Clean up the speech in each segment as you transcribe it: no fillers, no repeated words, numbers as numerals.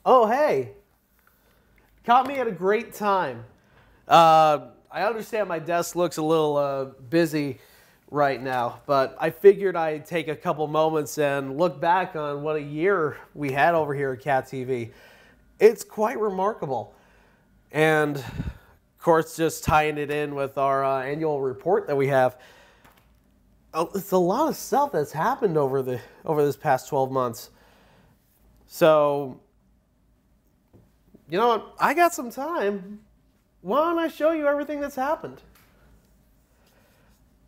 Oh, hey. Caught me at a great time. I understand my desk looks a little busy right now, but I figured I'd take a couple moments and look back on what a year we had over here at Cat TV. It's quite remarkable. And, of course, just tying it in with our annual report that we have, it's a lot of stuff that's happened over this past 12 months. So, you know what? I got some time. Why don't I show you everything that's happened?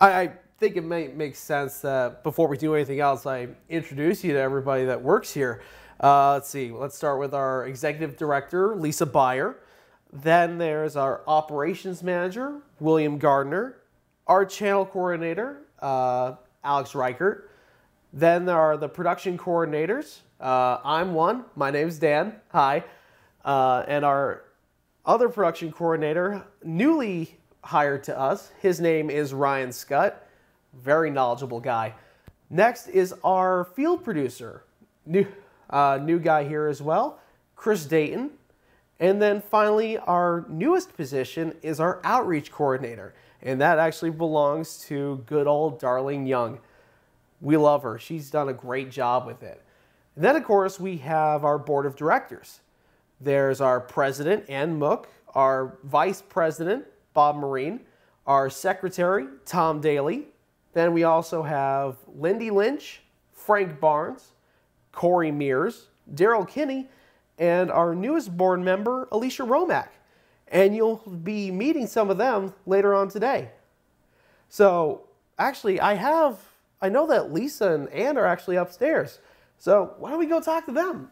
I think it may make sense that before we do anything else, I introduce you to everybody that works here. Let's see. Let's start with our executive director, Lisa Beyer. Then there's our operations manager, William Gardner. Our channel coordinator, Alex Reichert. Then there are the production coordinators. I'm one. My name's Dan. Hi. And our other production coordinator, newly hired to us, his name is Ryan Scott. Very knowledgeable guy. Next is our field producer, new guy here as well, Chris Dayton. And then finally, our newest position is our outreach coordinator. And that actually belongs to good old Darlene Young. We love her. She's done a great job with it. And then, of course, we have our board of directors. There's our president, Ann Mook, our vice president, Bob Marine, our secretary, Tom Daly. Then we also have Lindy Lynch, Frank Barnes, Corey Mears, Daryl Kinney, and our newest board member, Alicia Romack. And you'll be meeting some of them later on today. So, actually, I know that Lisa and Ann are actually upstairs. So, why don't we go talk to them?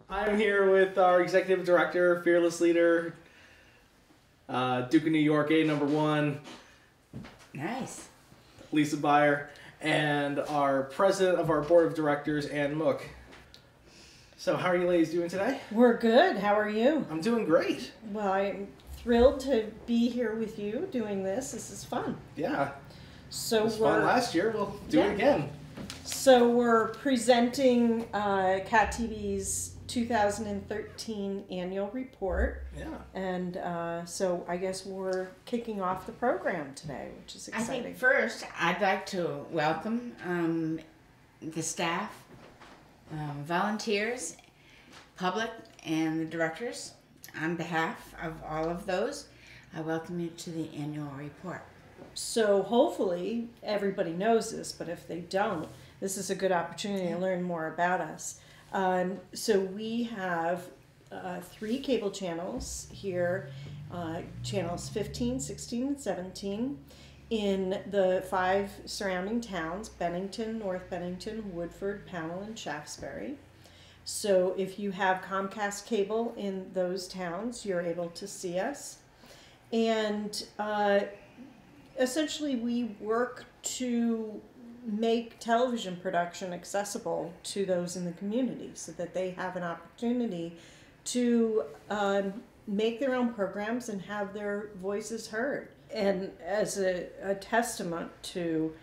I'm here with our executive director, fearless leader, Duke of New York, #1. Nice. Lisa Beyer, and our president of our board of directors, Ann Mook. So how are you ladies doing today? We're good. How are you? I'm doing great. Well, I'm thrilled to be here with you doing this. This is fun. Yeah. So it was fun last year. We'll do it again. So we're presenting Cat TV's 2013 annual report. Yeah. And so I guess we're kicking off the program today, which is exciting. I think first I'd like to welcome the staff, volunteers, public, and the directors. On behalf of all of those, I welcome you to the annual report. So hopefully everybody knows this, but if they don't, this is a good opportunity to learn more about us. So we have 3 cable channels here, channels 15, 16, and 17 in the 5 surrounding towns, Bennington, North Bennington, Woodford, Pownell, and Shaftesbury. So if you have Comcast cable in those towns, you're able to see us. And essentially we work to make television production accessible to those in the community so that they have an opportunity to make their own programs and have their voices heard. And as a testament to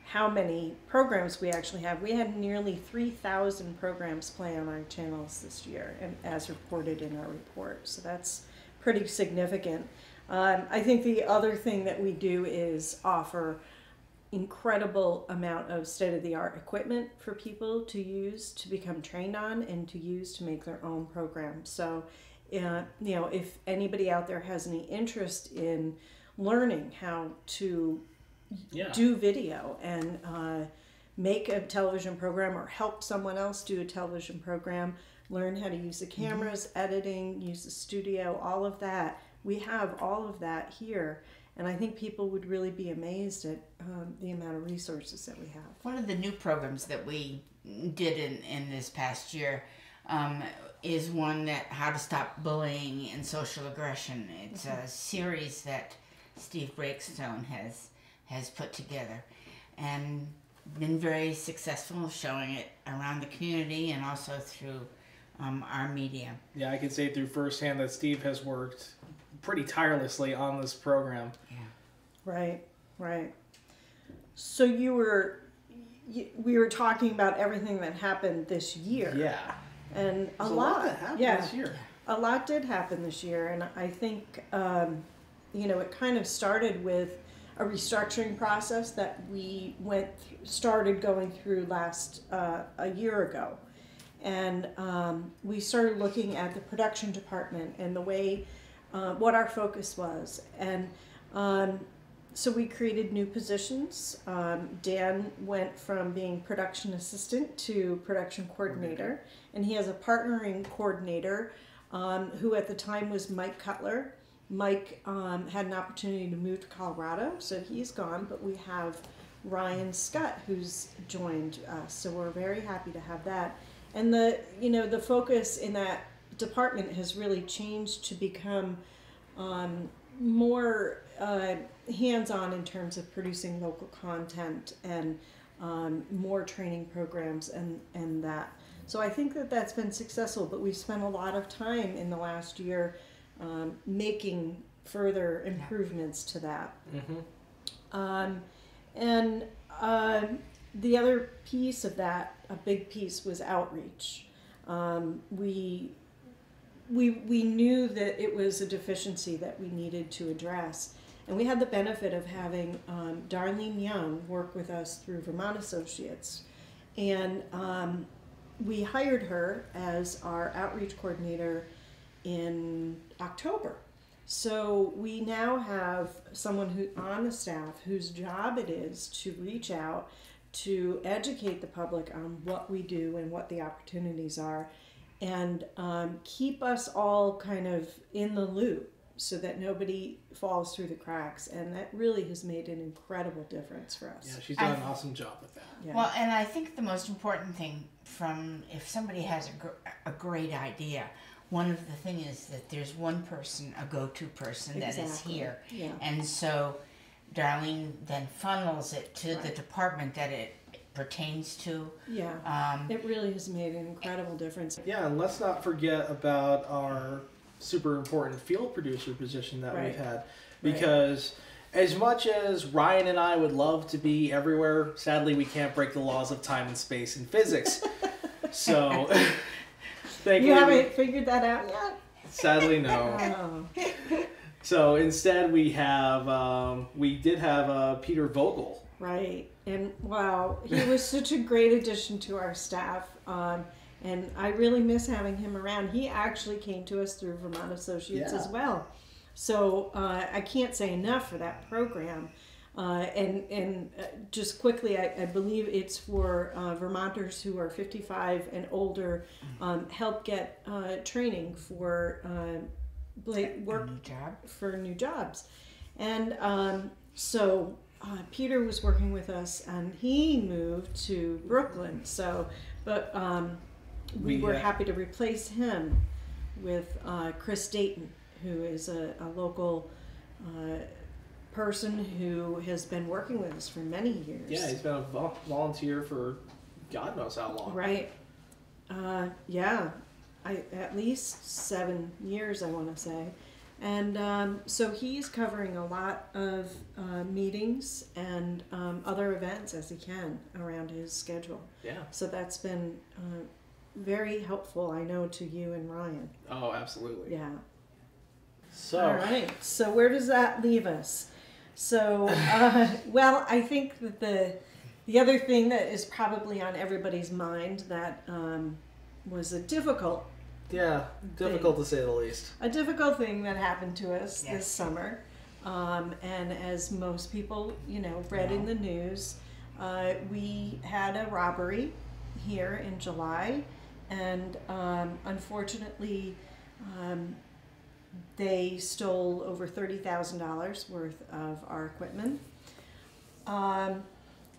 how many programs we actually have, we had nearly 3,000 programs play on our channels this year, and as reported in our report. So that's pretty significant. I think the other thing that we do is offer incredible amount of state-of-the-art equipment for people to use, to become trained on, and to use to make their own programs. So, you know, if anybody out there has any interest in learning how to do video and make a television program or help someone else do a television program, learn how to use the cameras, editing, use the studio, all of that. We have all of that here. And I think people would really be amazed at the amount of resources that we have. One of the new programs that we did in this past year is one that How to Stop Bullying and Social Aggression. It's a series that Steve Breakstone has put together and been very successful showing it around the community and also through our media. Yeah, I can say through firsthand that Steve has worked pretty tirelessly on this program. Yeah. Right, right. So we were talking about everything that happened this year. Yeah. And There's a lot that happened this year. A lot did happen this year, and I think it kind of started with a restructuring process that we started going through a year ago, and we started looking at the production department and the way what our focus was, and so we created new positions. Dan went from being production assistant to production coordinator, and he has a partnering coordinator who at the time was Mike Cutler. Mike had an opportunity to move to Colorado, so he's gone, but we have Ryan Scott who's joined us, so we're very happy to have that. And the focus in that department has really changed to become more hands-on in terms of producing local content and more training programs and that. So I think that's been successful, but we've spent a lot of time in the last year making further improvements to that. And the other piece of that, a big piece, was outreach. We knew that it was a deficiency that we needed to address. And we had the benefit of having Darlene Young work with us through Vermont Associates. And we hired her as our outreach coordinator in October. So we now have someone on the staff whose job it is to reach out to educate the public on what we do and what the opportunities are, and keep us all kind of in the loop so that nobody falls through the cracks. And that really has made an incredible difference for us. Yeah, she's done an awesome job with that. Yeah. Well, and I think the most important thing if somebody has a great idea, one of the things is that there's one person, a go-to person that is here. Yeah. And so Darlene then funnels it to the department that it pertains to. Yeah, it really has made an incredible difference. Yeah, and let's not forget about our super important field producer position that we've had. Because as much as Ryan and I would love to be everywhere, sadly we can't break the laws of time and space and physics. So, you haven't figured that out yet? Sadly, no. So instead we did have Peter Vogel. Right, and wow, he was such a great addition to our staff, and I really miss having him around. He actually came to us through Vermont Associates as well, so I can't say enough for that program. And just quickly, I believe it's for Vermonters who are 55 and older, help get training for for new jobs, and so. Peter was working with us, and he moved to Brooklyn. So, but we were happy to replace him with Chris Dayton, who is a local person who has been working with us for many years. Yeah, he's been a volunteer for God knows how long. Right. Yeah, at least 7 years, I want to say. And so he's covering a lot of meetings and other events as he can around his schedule. Yeah. So that's been very helpful, I know, to you and Ryan. Oh, absolutely. Yeah. So. All right. So where does that leave us? So, well, I think that the other thing that is probably on everybody's mind that was a difficult to say the least. A difficult thing that happened to us this summer, and as most people, read in the news, we had a robbery here in July, and unfortunately, they stole over $30,000 worth of our equipment.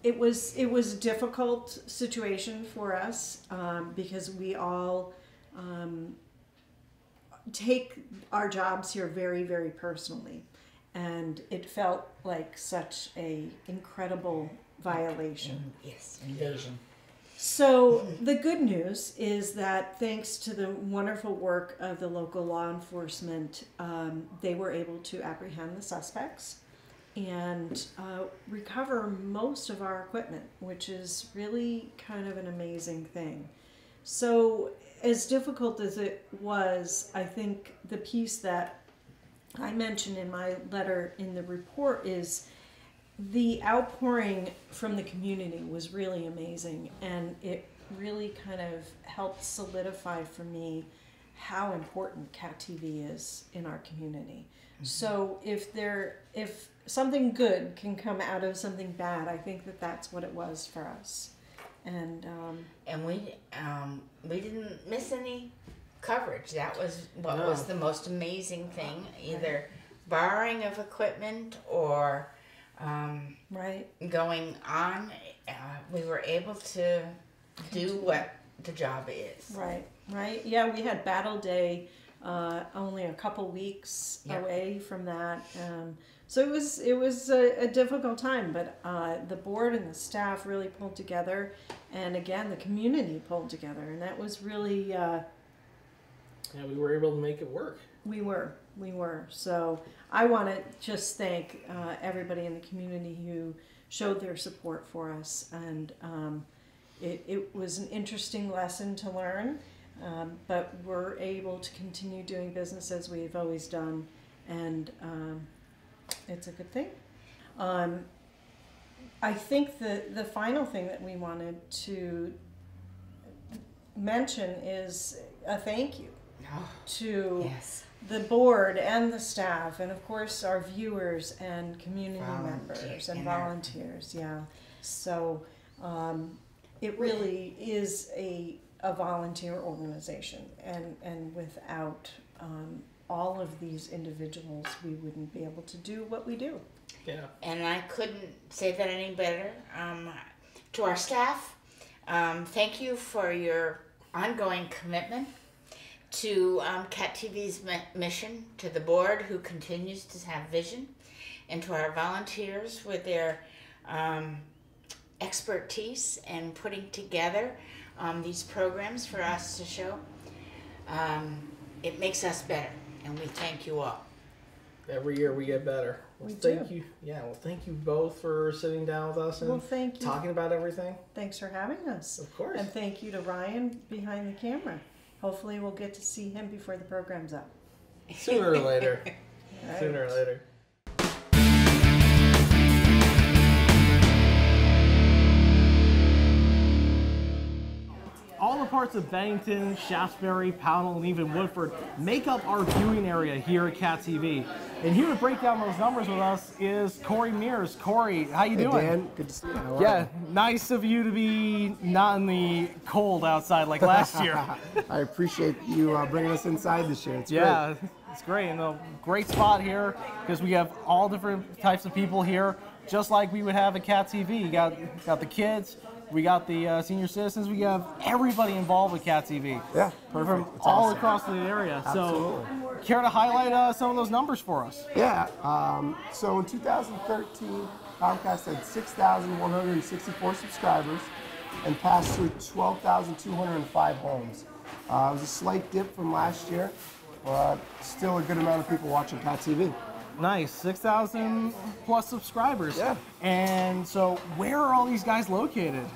It was a difficult situation for us because we all take our jobs here very, very personally, and it felt like such a incredible violation. Yes, invasion. So the good news is that thanks to the wonderful work of the local law enforcement, they were able to apprehend the suspects, and recover most of our equipment, which is really kind of an amazing thing. So, as difficult as it was, I think the piece that I mentioned in my letter in the report is the outpouring from the community was really amazing, and it really kind of helped solidify for me how important Cat TV is in our community. Mm-hmm. So if something good can come out of something bad, I think that's what it was for us. And we didn't miss any coverage. That was what was the most amazing thing. Either borrowing of equipment or going on. We were able to do what the job is. Right. Yeah, we had Battle Day only a couple weeks away from that. So it was a difficult time, but the board and the staff really pulled together, and again the community pulled together, and that was really we were able to make it work. We were. So I want to just thank everybody in the community who showed their support for us, and it was an interesting lesson to learn, but we're able to continue doing business as we've always done, and it's a good thing. I think the final thing that we wanted to mention is a thank you to the board and the staff, and of course our viewers and community members and volunteers. So it really is a volunteer organization, and without all of these individuals, we wouldn't be able to do what we do. Yeah. And I couldn't say that any better. To our staff, thank you for your ongoing commitment to Cat TV's mission, to the board who continues to have vision, and to our volunteers with their expertise and putting together these programs for us to show. It makes us better, and we thank you all. Every year we get better. Thank you. Yeah, well, thank you both for sitting down with us and thank you. Talking about everything. Thanks for having us. Of course. And thank you to Ryan behind the camera. Hopefully we'll get to see him before the program's up. Sooner or later. Right. Sooner or later. All the parts of Bennington, Shaftesbury, Pownell, and even Woodford make up our viewing area here at Cat TV. And here to break down those numbers with us is Corey Mears. Corey, how you doing? Dan, good to see you. How are Yeah, you? nice of you to be not in the cold outside like last year. I appreciate you bringing us inside this year. It's great. It's great. And a great spot here because we have all different types of people here, just like we would have at Cat TV. You got the kids. We got the senior citizens. We have everybody involved with Cat TV. Yeah, perfect. From all across the area. Absolutely. So, care to highlight some of those numbers for us? Yeah. So in 2013, Comcast had 6,164 subscribers and passed through 12,205 homes. It was a slight dip from last year, but still a good amount of people watching Cat TV. Nice, 6,000 plus subscribers. Yeah. And so, where are all these guys located?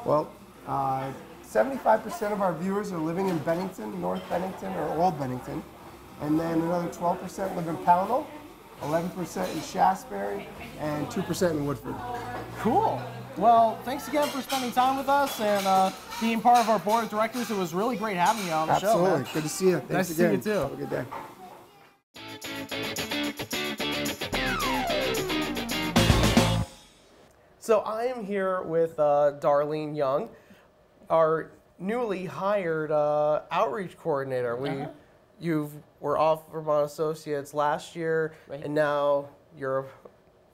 Well, 75% of our viewers are living in Bennington, North Bennington, or Old Bennington. And then another 12% live in Pownell, 11% in Shaftesbury, and 2% in Woodford. Cool. Well, thanks again for spending time with us and being part of our board of directors. It was really great having you on the show. Absolutely. Good to see you. Thanks nice again. to see you, too. Have a good day. So I am here with Darlene Young, our newly hired outreach coordinator. You were off Vermont Associates last year, and now you're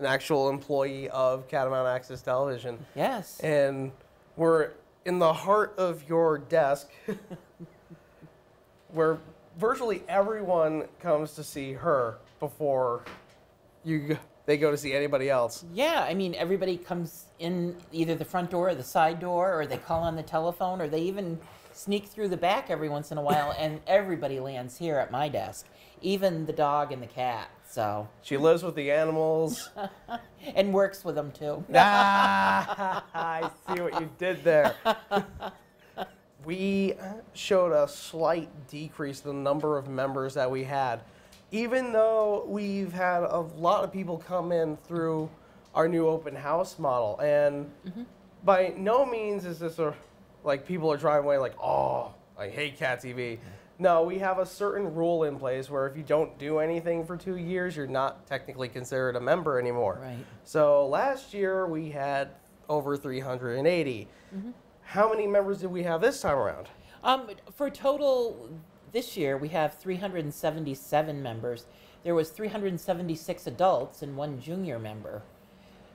an actual employee of Catamount Access Television. Yes. And we're in the heart of your desk, where virtually everyone comes to see her before they go to see anybody else. Yeah, I mean, everybody comes in either the front door or the side door, or they call on the telephone, or they even sneak through the back every once in a while, and everybody lands here at my desk, even the dog and the cat. So She lives with the animals. and works with them too. I see what you did there. We showed a slight decrease in the number of members that we had, even though we've had a lot of people come in through our new open house model. And by no means is this like people are driving away like, oh, I hate Cat TV. No, we have a certain rule in place where if you don't do anything for 2 years, you're not technically considered a member anymore. Right. So last year we had over 380. How many members did we have this time around? For total this year, we have 377 members. There was 376 adults and 1 junior member.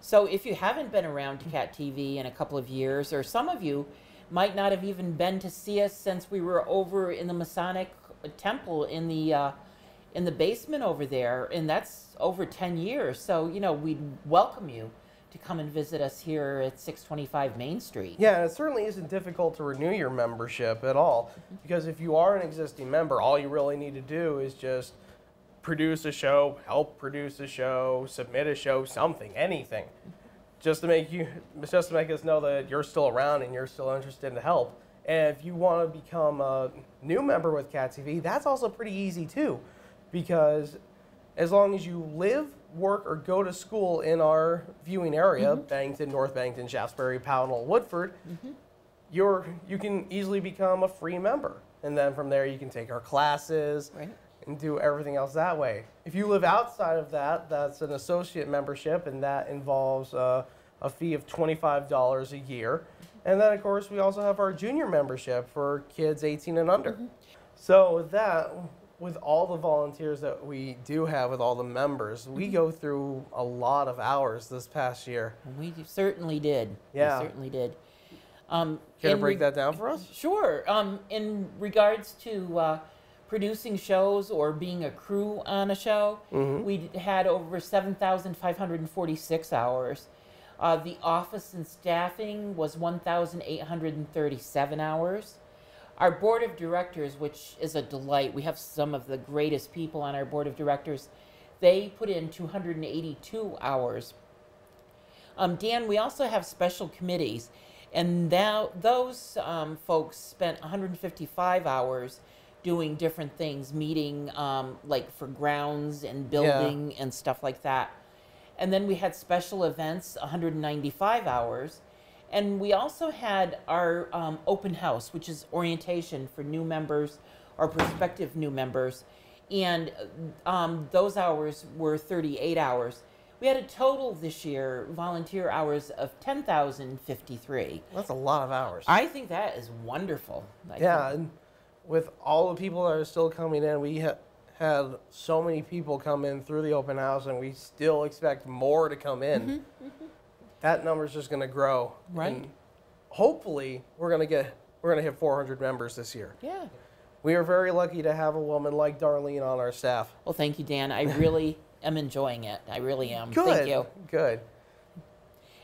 So if you haven't been around to Cat TV in a couple of years, or some of you might not have even been to see us since we were over in the Masonic Temple in the basement over there, and that's over 10 years. So, you know, we'd welcome you to come and visit us here at 625 Main Street. Yeah, and it certainly isn't difficult to renew your membership at all, because if you are an existing member, all you really need to do is just produce a show, help produce a show, submit a show, something, anything, just to make us know that you're still around and you're still interested to help. And if you want to become a new member with Cat TV, that's also pretty easy too, because as long as you live, work, or go to school in our viewing area, Bangton, North Bangton, Shaftesbury, Pownell, Woodford, you can easily become a free member. And then from there you can take our classes and do everything else that way. If you live outside of that, that's an associate membership, and that involves a fee of $25 a year. And then, of course, we also have our junior membership for kids 18 and under. So with that, with all the volunteers that we do have, with all the members, we go through a lot of hours this past year. We certainly did. Yeah. We certainly did. Can you break that down for us? Sure. In regards to producing shows or being a crew on a show, we had over 7,546 hours. The office and staffing was 1,837 hours. Our board of directors, which is a delight, we have some of the greatest people on our board of directors, they put in 282 hours. Dan, we also have special committees, and now those folks spent 155 hours doing different things, meeting like for grounds and building and stuff like that. And then we had special events, 195 hours. And we also had our open house, which is orientation for new members or prospective new members. And those hours were 38 hours. We had a total this year, volunteer hours, of 10,053. That's a lot of hours. I think that is wonderful. Yeah, and with all the people that are still coming in, we had so many people come in through the open house, and we still expect more to come in. That number's just going to grow. Right. And hopefully, we're going to hit 400 members this year. Yeah. We are very lucky to have a woman like Darlene on our staff. Well, thank you, Dan. I really am enjoying it. I really am. Good. Thank you. Good.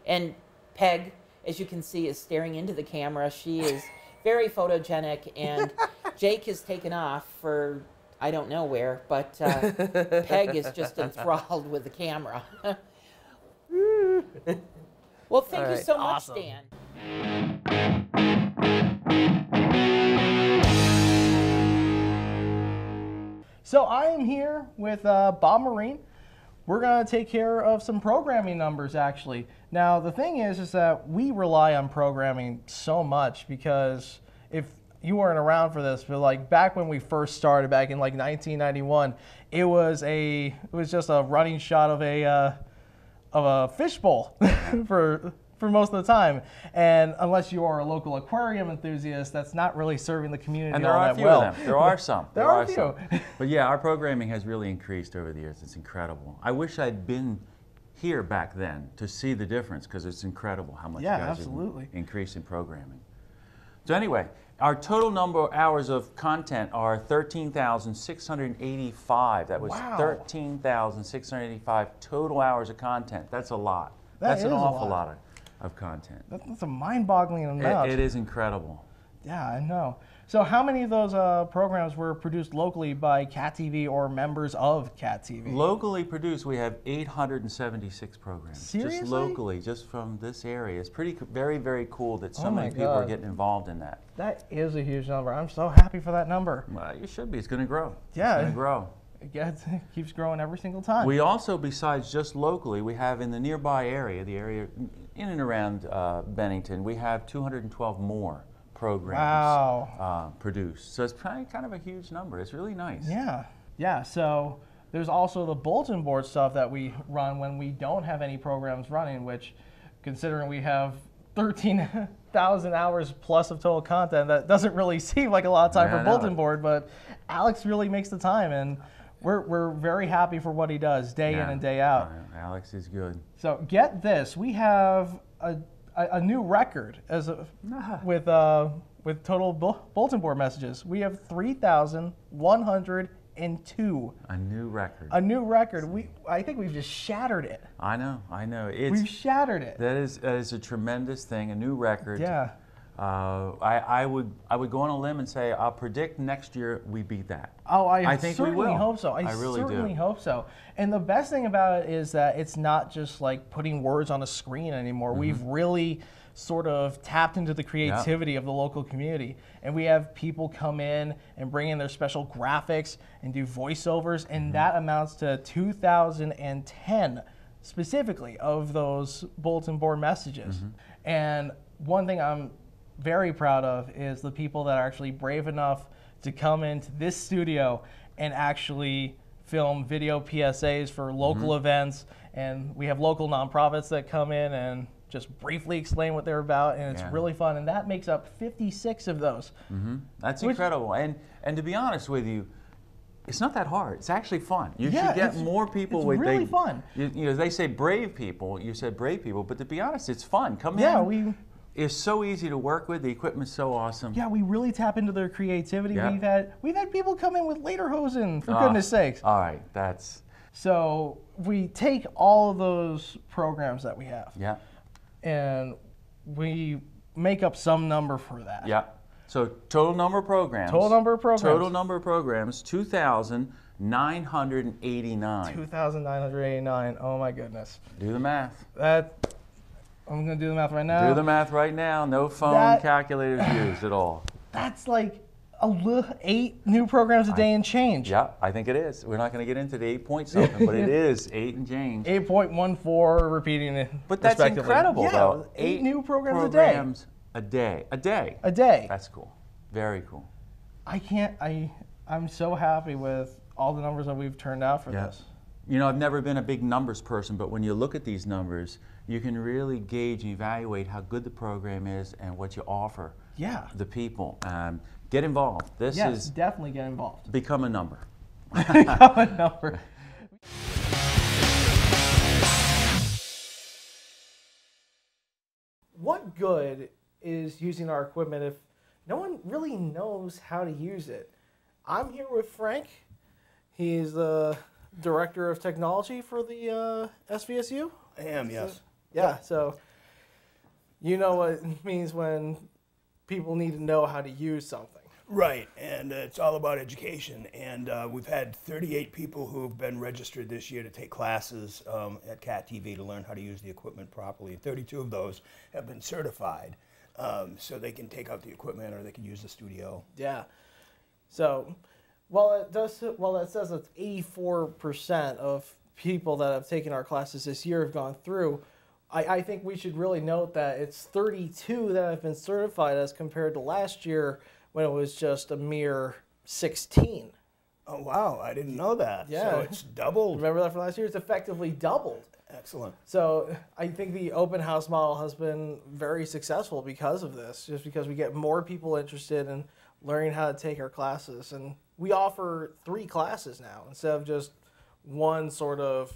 And Peg, as you can see, is staring into the camera. She is very photogenic, and Jake has taken off for I don't know where, but Peg is just enthralled with the camera. Well, thank you so much, awesome. Dan. So I am here with Bob Marine. We're going to take care of some programming numbers, actually. Now, the thing is that we rely on programming so much, because if you weren't around for this, but like back when we first started, back in like 1991, it was just a running shot of a fishbowl for most of the time. And unless you are a local aquarium enthusiast, that's not really serving the community And there all are a that few well. of them. There are some. There are a few. some. But yeah, our programming has really increased over the years. It's incredible. I wish I'd been here back then to see the difference, because it's incredible how much you guys absolutely. have increased in programming. So anyway, our total number of hours of content are 13,685. That was Wow. 13,685 total hours of content. That's a lot. That's an is a awful lot. lot of content. That's a mind-boggling amount. It is incredible. Yeah, I know. So how many of those programs were produced locally by Cat TV or members of Cat TV? Locally produced, we have 876 programs. Seriously? Just locally, just from this area. It's very, very cool that so Oh my many people are God. getting involved in that. That is a huge number. I'm so happy for that number. Well, you should be. It's going to grow. Yeah. It's going to grow. It keeps growing every single time. We also, besides just locally, we have in the nearby area, the area in and around Bennington, we have 212 more programs Wow. produced. So it's kind of a huge number. It's really nice. Yeah. Yeah. So there's also the bulletin board stuff that we run when we don't have any programs running, which, considering we have 13,000 hours plus of total content, that doesn't really seem like a lot of time Yeah, for I know. bulletin board, but Alex really makes the time, and we're very happy for what he does day in Yeah. and day out. Alex is good. So get this, we have a new record with total bulletin board messages. We have 3,102. A new record. A new record. I think we've just shattered it. I know. We've shattered it. That is a tremendous thing, a new record. Yeah. I would go on a limb and say I'll predict next year we beat that. Oh, I think we certainly will. hope so. I really do. certainly hope so. And the best thing about it is that it's not just like putting words on a screen anymore. Mm-hmm. We've really sort of tapped into the creativity of the local community. And we have people come in and bring in their special graphics and do voiceovers, and that amounts to 2,010 specifically of those bulletin board messages. And one thing I'm very proud of is the people that are actually brave enough to come into this studio and actually film video PSAs for local events. And we have local nonprofits that come in and just briefly explain what they're about, and it's Yeah. really fun. And that makes up 56 of those. That's Which- incredible. And to be honest with you, it's not that hard. It's actually fun. You Yeah, should get it's- more people it's with really fun. You know, they say brave people. You said brave people, but to be honest, it's fun. Come Yeah, in. It's so easy to work with. The equipment's so awesome. Yeah, we really tap into their creativity. Yeah. We've had people come in with lederhosen, for Ah, goodness sakes. All right, that's So we take all of those programs that we have, yeah. and we make up some number for that. Yeah. So total number of programs. Total number of programs. Total number of programs, 2,989. 2,989. Oh my goodness. Do the math. I'm gonna do the math right now. Do the math right now. No phone That- calculators used at all. That's like 8 new programs a day and change. Yeah, I think it is. We're not going to get into the 8 point something, but it is 8 and change. 8.14 repeating it. But that's respectively. incredible, Yeah, though. 8 new programs a day. programs a day. A day. A day. That's cool. Very cool. I'm so happy with all the numbers that we've turned out for this. You know, I've never been a big numbers person, but when you look at these numbers, you can really gauge and evaluate how good the program is and what you offer Yeah. the people. Get involved. This Yes, is definitely get involved. become a number. Become a number. What good is using our equipment if no one really knows how to use it? I'm here with Frank. He's the director of technology for the SVSU. I am, yes. Yeah, so you know what it means when people need to know how to use something. Right, and it's all about education. And we've had 38 people who have been registered this year to take classes at CAT TV to learn how to use the equipment properly. And 32 of those have been certified, so they can take out the equipment or they can use the studio. Yeah. So, while that says that 84% of people that have taken our classes this year have gone through, I think we should really note that it's 32 that have been certified as compared to last year when it was just a mere 16. Oh, wow, I didn't know that. Yeah. So it's doubled. Remember that from last year? It's effectively doubled. Excellent. So I think the open house model has been very successful because of this, just because we get more people interested in learning how to take our classes. And we offer 3 classes now instead of just one sort of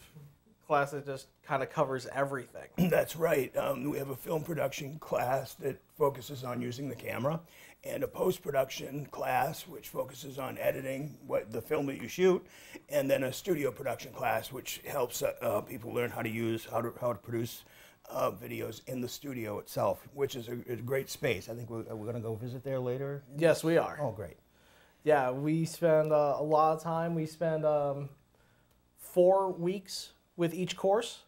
class that just kind of covers everything. That's right. We have a film production class that focuses on using the camera, and a post-production class which focuses on editing the film that you shoot, and then a studio production class which helps people learn how to produce videos in the studio itself, which is a great space. I think we're going to go visit there later. Yes, we are. Oh, great. Yeah, we spend a lot of time. We spend 4 weeks with each course,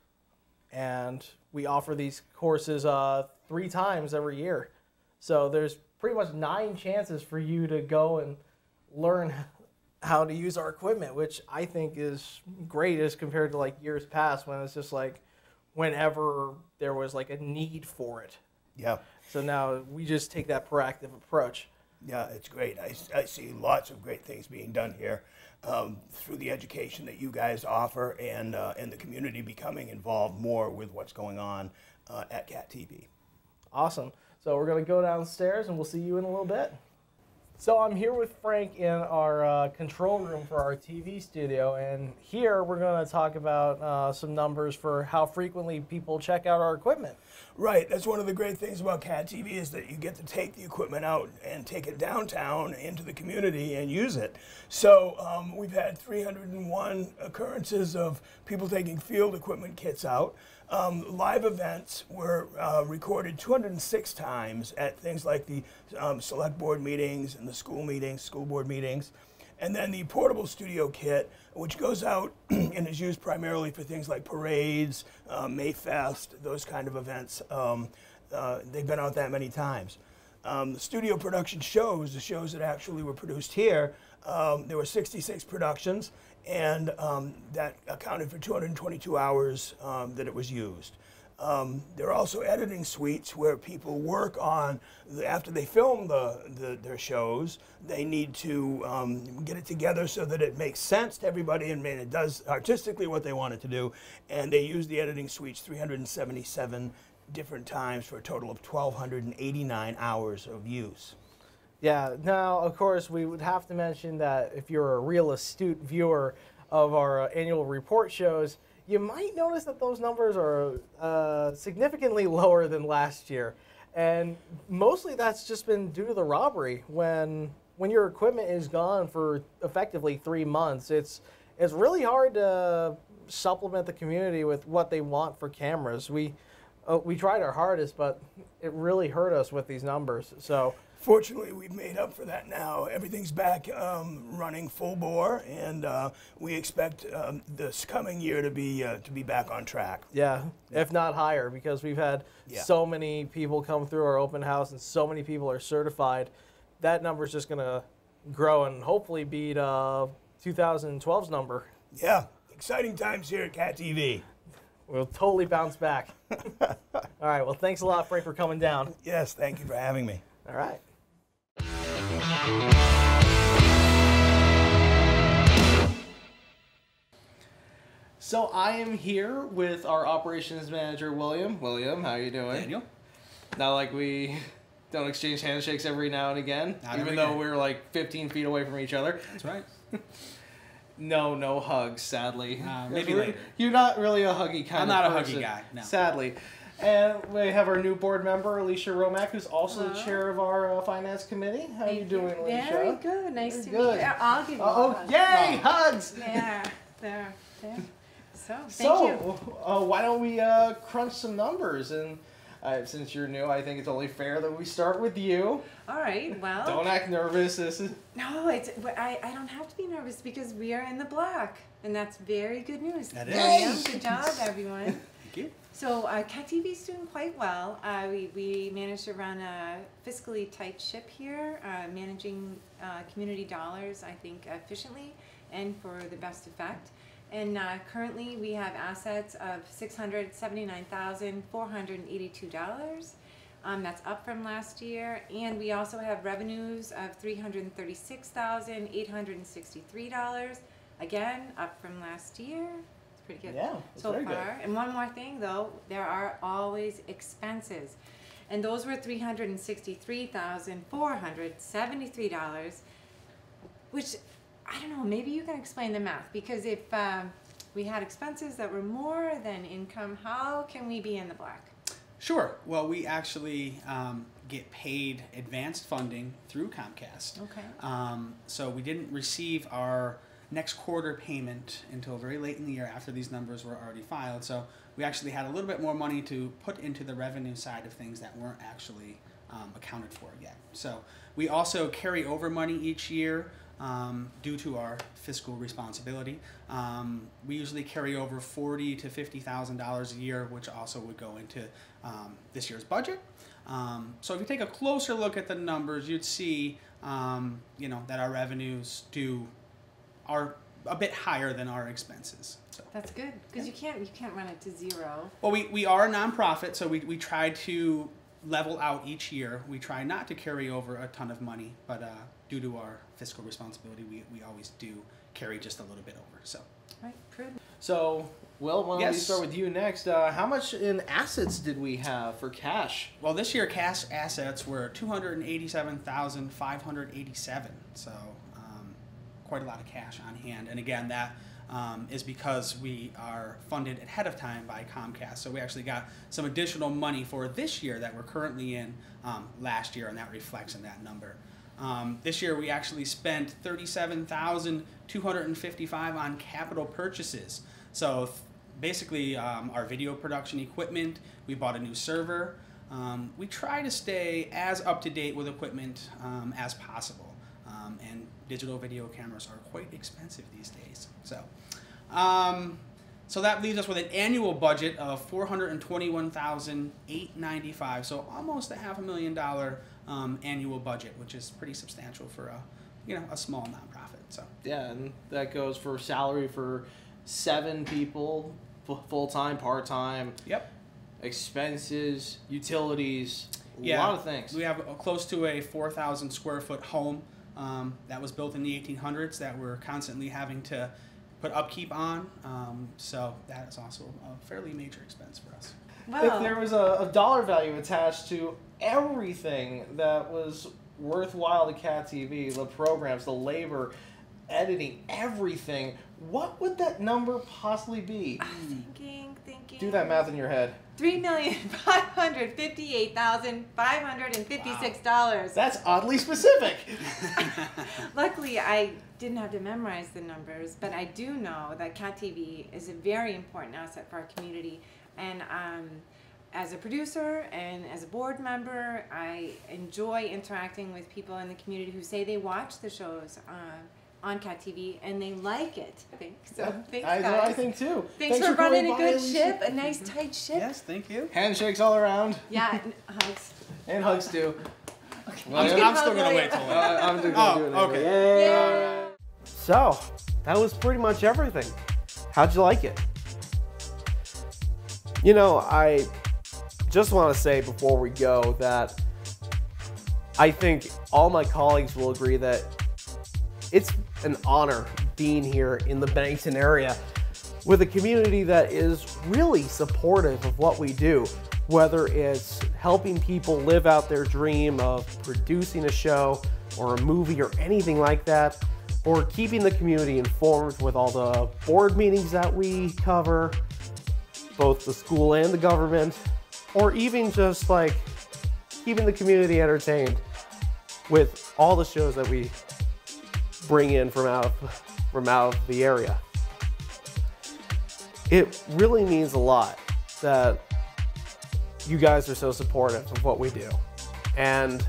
and we offer these courses 3 times every year. So there's pretty much 9 chances for you to go and learn how to use our equipment, which I think is great as compared to like years past when it's just like whenever there was like a need for it. Yeah. So now we just take that proactive approach. Yeah, it's great. I see lots of great things being done here through the education that you guys offer and the community becoming involved more with what's going on at Cat TV. Awesome. So we're going to go downstairs and we'll see you in a little bit. So I'm here with Frank in our control room for our TV studio, and here we're going to talk about some numbers for how frequently people check out our equipment. Right, that's one of the great things about Cat TV is that you get to take the equipment out and take it downtown into the community and use it. So we've had 301 occurrences of people taking field equipment kits out. Live events were recorded 206 times at things like the select board meetings and the school board meetings. And then the portable studio kit, which goes out and is used primarily for things like parades, Mayfest, those kind of events. They've been out that many times. The studio production shows, the shows that actually were produced here, there were 66 productions, and that accounted for 222 hours that it was used. There are also editing suites where people work on, after they film their shows, they need to get it together so that it makes sense to everybody and it does artistically what they want it to do. And they use the editing suites 377 different times for a total of 1,289 hours of use. Yeah, now, of course, we would have to mention that if you're a real astute viewer of our annual report shows, you might notice that those numbers are significantly lower than last year. And mostly that's just been due to the robbery. When your equipment is gone for effectively 3 months, it's really hard to supplement the community with what they want for cameras. We tried our hardest, but it really hurt us with these numbers. So fortunately, we've made up for that now. Everything's back running full bore, and we expect this coming year to be back on track. Yeah, if not higher, because we've had so many people come through our open house and so many people are certified. That number's just going to grow and hopefully beat 2012's number. Yeah, exciting times here at Cat TV. We'll totally bounce back. All right, well, thanks a lot, Frank, for coming down. Yes, thank you for having me. All right. So I am here with our operations manager, William. William, how are you doing? Daniel. Not like we don't exchange handshakes every now and again, Not even every though day. we're like 15 feet away from each other. That's right. No hugs, sadly. Maybe later. You're not really a huggy kind I'm of not a person. huggy guy, no. Sadly. And we have our new board member, Alicia Romack, who's also the Hello. chair of our finance committee. How are you doing, Alicia? Very good. Nice to Good. meet you. I'll give you a Oh, hug. yay! Hugs! Yeah, there. So, thank So, you. why don't we crunch some numbers? And since you're new, I think it's only fair that we start with you. All right, well. Don't act nervous. This is No, I don't have to be nervous because we are in the black. And that's very good news. That is. William, good job, everyone. Thank you. So, Cat TV is doing quite well. We managed to run a fiscally tight ship here, managing community dollars, I think, efficiently and for the best effect. And currently, we have assets of $679,482. That's up from last year. And we also have revenues of $336,863. Again, up from last year. It's pretty good Yeah, that's so very far. good. And one more thing, though, there are always expenses. And those were $363,473, which, I don't know, maybe you can explain the math. Because if we had expenses that were more than income, how can we be in the black? Sure. Well, we actually get paid advanced funding through Comcast. Okay. So we didn't receive our next quarter payment until very late in the year after these numbers were already filed. So we actually had a little bit more money to put into the revenue side of things that weren't actually accounted for yet. So we also carry over money each year due to our fiscal responsibility. We usually carry over $40,000 to $50,000 a year, which also would go into this year's budget. So if you take a closer look at the numbers, you'd see that our revenues are a bit higher than our expenses. So. That's good, because you can't run it to zero. Well, we are a nonprofit, so we try to level out each year. We try not to carry over a ton of money, but due to our fiscal responsibility, we always do carry just a little bit over. So. Right, prudent. So, Will, why don't we Yes. start with you next? How much in assets did we have for cash? Well, this year cash assets were $287,587. So quite a lot of cash on hand. And again, that is because we are funded ahead of time by Comcast. So we actually got some additional money for this year that we're currently in last year, and that reflects in that number. This year we actually spent $37,255 on capital purchases. So basically our video production equipment, we bought a new server. We try to stay as up to date with equipment as possible. And digital video cameras are quite expensive these days. So that leaves us with an annual budget of $421,895. So almost a $500,000 annual budget, which is pretty substantial for a small nonprofit. So Yeah, and that goes for salary for 7 people, full-time, part-time. Yep. Expenses, utilities, a Yeah, lot of things. We have close to a 4,000 square foot home that was built in the 1800s that we're constantly having to put upkeep on. So that is also a fairly major expense for us. Well, If there was a dollar value attached to everything that was worthwhile to Cat TV, the programs, the labor, editing, everything, what would that number possibly be? thinking. Do that math in your head. $3,558,556. That's oddly specific. Luckily, I didn't have to memorize the numbers, but I do know that Cat TV is a very important asset for our community. And as a producer and as a board member, I enjoy interacting with people in the community who say they watch the shows on Cat TV and they like it. I think so. Thanks, guys. I think too. Thanks for running a coming by, good Lisa. ship, a nice tight ship. Yes, thank you. Handshakes all around. Yeah, and hugs. And hugs too. I'm still going to wait till later. I'm just Oh, gonna do it okay. anyway. Yay. All right. So, that was pretty much everything. How'd you like it? I just want to say before we go that I think all my colleagues will agree that it's an honor being here in the Bennington area with a community that is really supportive of what we do, whether it's helping people live out their dream of producing a show or a movie or anything like that, or keeping the community informed with all the board meetings that we cover, both the school and the government, or even just like keeping the community entertained with all the shows that we bring in from out of the area. It really means a lot that you guys are so supportive of what we do, and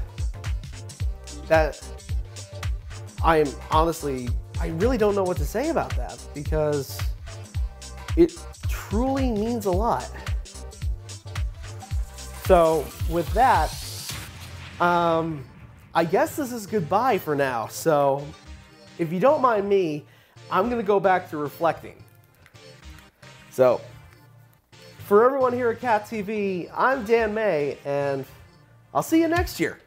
that I really don't know what to say about that, because it truly means a lot. So with that, I guess this is goodbye for now. So if you don't mind me, I'm gonna go back to reflecting. So for everyone here at Cat TV, I'm Dan May, and I'll see you next year.